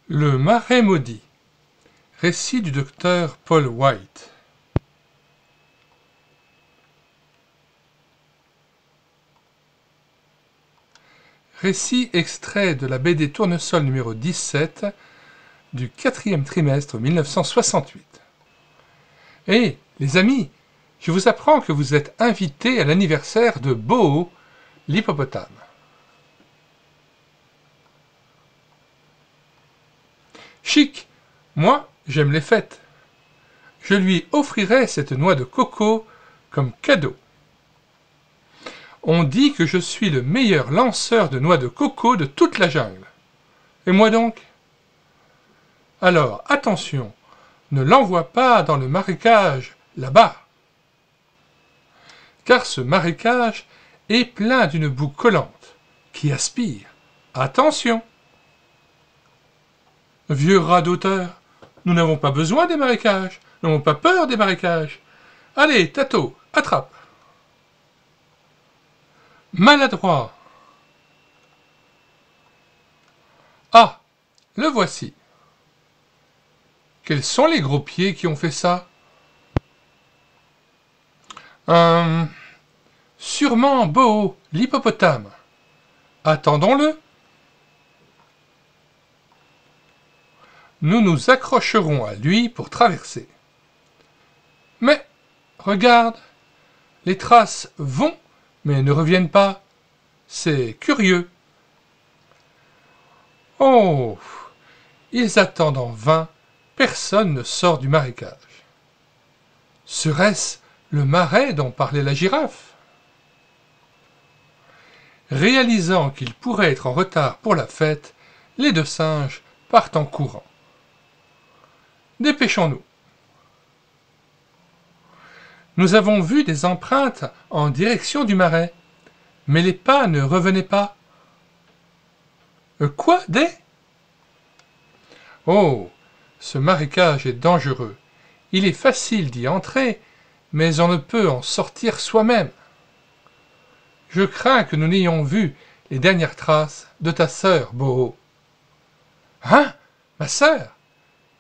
Le marais maudit. Récit du docteur Paul White. Récit extrait de la BD Tournesol numéro 17 du 4e trimestre 1968. Hé, les amis, je vous apprends que vous êtes invités à l'anniversaire de Boho, l'hippopotame. Chic, moi, j'aime les fêtes. Je lui offrirai cette noix de coco comme cadeau. On dit que je suis le meilleur lanceur de noix de coco de toute la jungle. Et moi donc? Alors, attention, ne l'envoie pas dans le marécage, là-bas. Car ce marécage est plein d'une boue collante, qui aspire. Attention! Vieux rat d'auteur, nous n'avons pas besoin des marécages, nous n'avons pas peur des marécages. Allez, Tato, attrape! Maladroit! Ah, le voici. Quels sont les gros pieds qui ont fait ça? Sûrement Boho, l'hippopotame. Attendons-le. Nous nous accrocherons à lui pour traverser. Mais, regarde, les traces vont, mais ne reviennent pas. C'est curieux. Oh, ils attendent en vain, personne ne sort du marécage. Serait-ce le marais dont parlait la girafe? Réalisant qu'ils pourraient être en retard pour la fête, les deux singes partent en courant. Dépêchons-nous. Nous avons vu des empreintes en direction du marais, mais les pas ne revenaient pas. Quoi, des? Oh, ce marécage est dangereux. Il est facile d'y entrer, mais on ne peut en sortir soi-même. Je crains que nous n'ayons vu les dernières traces de ta sœur, Boho. Hein? Ma sœur?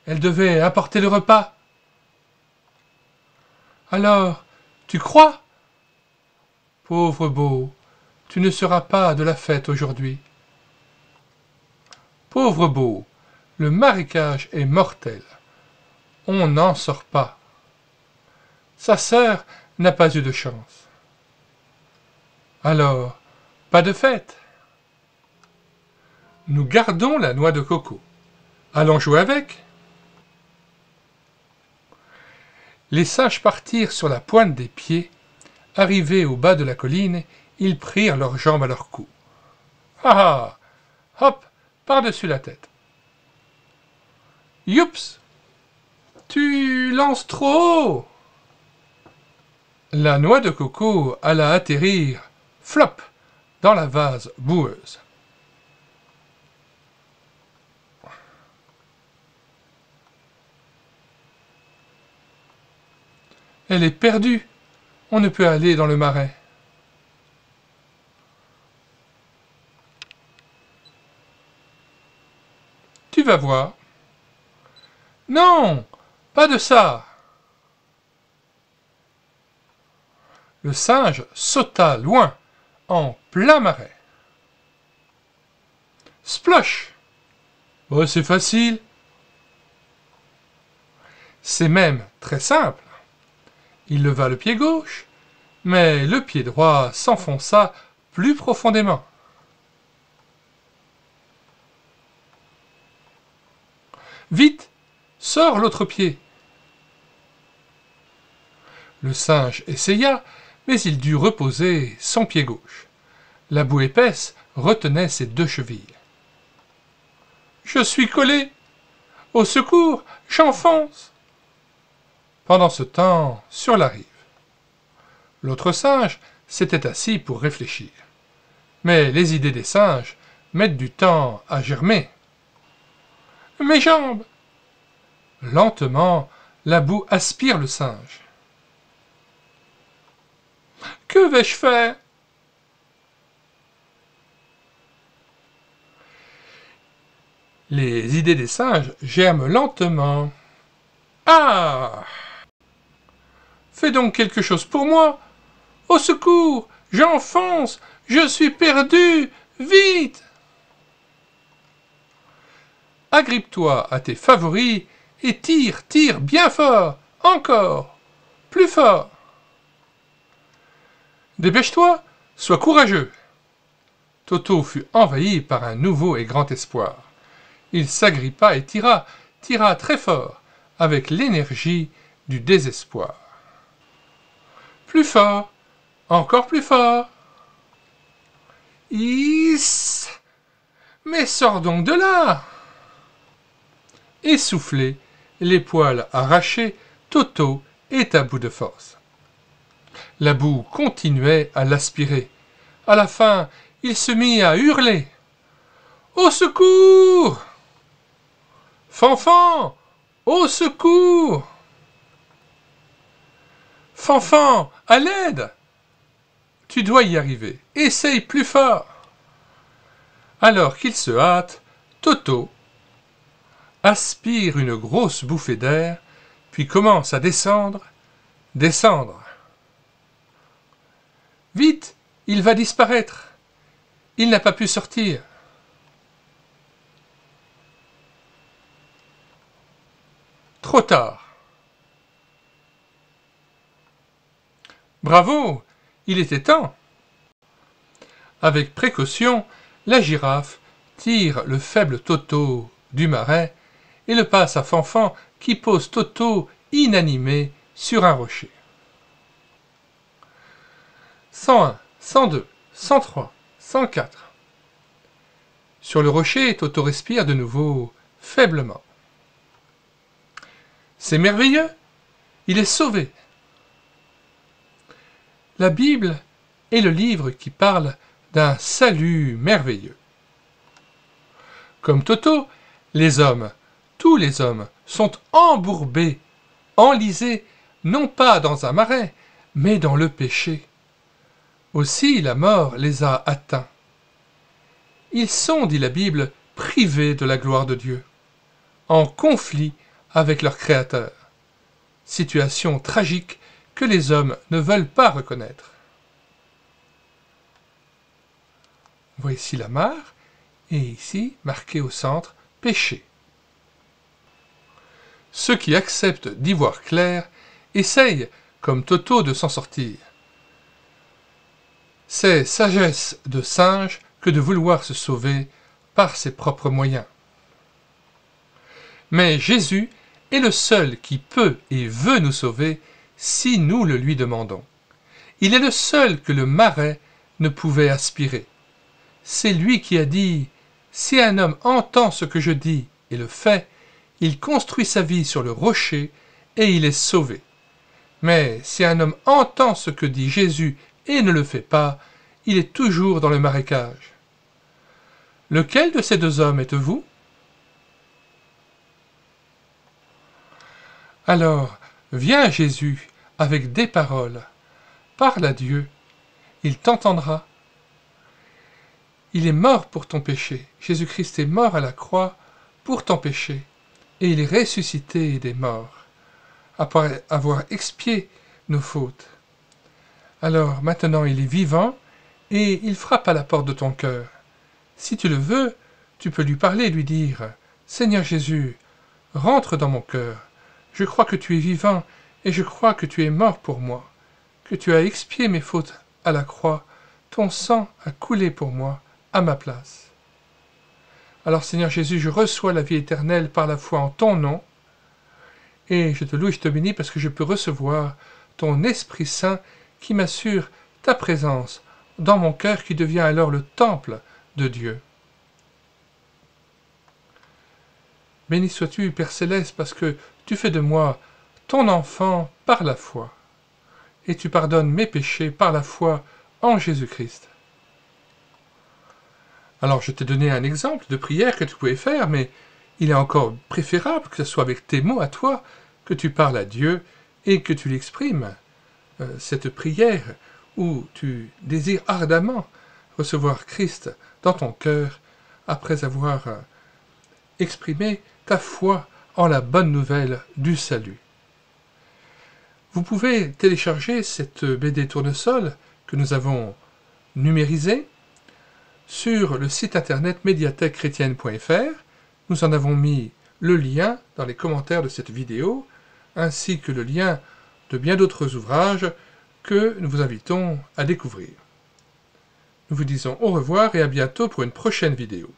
Elle devait apporter le repas. Alors, tu crois? Pauvre Boho, tu ne seras pas de la fête aujourd'hui. Pauvre Boho, le marécage est mortel. On n'en sort pas. Sa sœur n'a pas eu de chance. Alors, pas de fête. Nous gardons la noix de coco. Allons jouer avec. Les singes partirent sur la pointe des pieds. Arrivés au bas de la colline, ils prirent leurs jambes à leur cou. Ah ah! Hop! Par-dessus la tête. Youps! Tu lances trop haut! La noix de coco alla atterrir, flop, dans la vase boueuse. Elle est perdue. On ne peut aller dans le marais. Tu vas voir. Non, pas de ça. Le singe sauta loin, en plein marais. Splosh! Oh, c'est facile. C'est même très simple. Il leva le pied gauche, mais le pied droit s'enfonça plus profondément. Vite, sors l'autre pied. Le singe essaya, mais il dut reposer son pied gauche. La boue épaisse retenait ses deux chevilles. Je suis collé. Au secours, j'enfonce. Pendant ce temps, sur la rive, l'autre singe s'était assis pour réfléchir. Mais les idées des singes mettent du temps à germer. Mes jambes! Lentement, la boue aspire le singe. Que vais-je faire? Les idées des singes germent lentement. Ah! Fais donc quelque chose pour moi! Au secours! J'enfonce! Je suis perdu! Vite! Agrippe-toi à tes favoris et tire, tire bien fort! Encore! Plus fort! Dépêche-toi! Sois courageux! Toto fut envahi par un nouveau et grand espoir. Il s'agrippa et tira, tira très fort, avec l'énergie du désespoir. Plus fort! Encore plus fort! Is! Mais sors donc de là! Essoufflé, les poils arrachés, Toto est à bout de force. La boue continuait à l'aspirer. À la fin, il se mit à hurler. « Au secours ! Fanfan ! Au secours ! Fanfan, à l'aide ! Tu dois y arriver. Essaye plus fort !» Alors qu'il se hâte, Toto aspire une grosse bouffée d'air, puis commence à descendre, descendre. Vite, il va disparaître. Il n'a pas pu sortir. Trop tard. Bravo, il était temps. Avec précaution, la girafe tire le faible Toto du marais et le passe à Fanfan qui pose Toto inanimé sur un rocher. 101, 102, 103, 104. Sur le rocher, Toto respire de nouveau faiblement. C'est merveilleux, il est sauvé. La Bible est le livre qui parle d'un salut merveilleux. Comme Toto, les hommes, tous les hommes, sont embourbés, enlisés, non pas dans un marais, mais dans le péché. Aussi la mort les a atteints. Ils sont, dit la Bible, privés de la gloire de Dieu, en conflit avec leur Créateur. Situation tragique que les hommes ne veulent pas reconnaître. Voici la mare, et ici, marqué au centre, péché. Ceux qui acceptent d'y voir clair essayent, comme Toto, de s'en sortir. C'est sagesse de singe que de vouloir se sauver par ses propres moyens. Mais Jésus est le seul qui peut et veut nous sauver si nous le lui demandons. Il est le seul que le marais ne pouvait aspirer. C'est lui qui a dit « Si un homme entend ce que je dis et le fait, il construit sa vie sur le rocher et il est sauvé. Mais si un homme entend ce que dit Jésus et ne le fait pas, il est toujours dans le marécage. Lequel de ces deux hommes êtes-vous ? » Alors, viens Jésus avec des paroles. Parle à Dieu, il t'entendra. Il est mort pour ton péché. Jésus-Christ est mort à la croix pour ton péché. Et il est ressuscité des morts, après avoir expié nos fautes. Alors maintenant il est vivant et il frappe à la porte de ton cœur. Si tu le veux, tu peux lui parler et lui dire « Seigneur Jésus, rentre dans mon cœur. Je crois que tu es vivant et je crois que tu es mort pour moi, que tu as expié mes fautes à la croix. Ton sang a coulé pour moi à ma place. Alors Seigneur Jésus, je reçois la vie éternelle par la foi en ton nom, et je te loue et je te bénis parce que je peux recevoir ton Esprit Saint qui m'assure ta présence dans mon cœur qui devient alors le temple de Dieu. Béni sois-tu, Père Céleste, parce que tu fais de moi ton enfant par la foi, et tu pardonnes mes péchés par la foi en Jésus-Christ. Alors je t'ai donné un exemple de prière que tu pouvais faire, mais il est encore préférable que ce soit avec tes mots à toi, que tu parles à Dieu et que tu l'exprimes. Cette prière où tu désires ardemment recevoir Christ dans ton cœur après avoir exprimer ta foi en la bonne nouvelle du salut. Vous pouvez télécharger cette BD Tournesol que nous avons numérisée sur le site internet médiathèquechrétienne.fr. Nous en avons mis le lien dans les commentaires de cette vidéo, ainsi que le lien de bien d'autres ouvrages que nous vous invitons à découvrir. Nous vous disons au revoir et à bientôt pour une prochaine vidéo.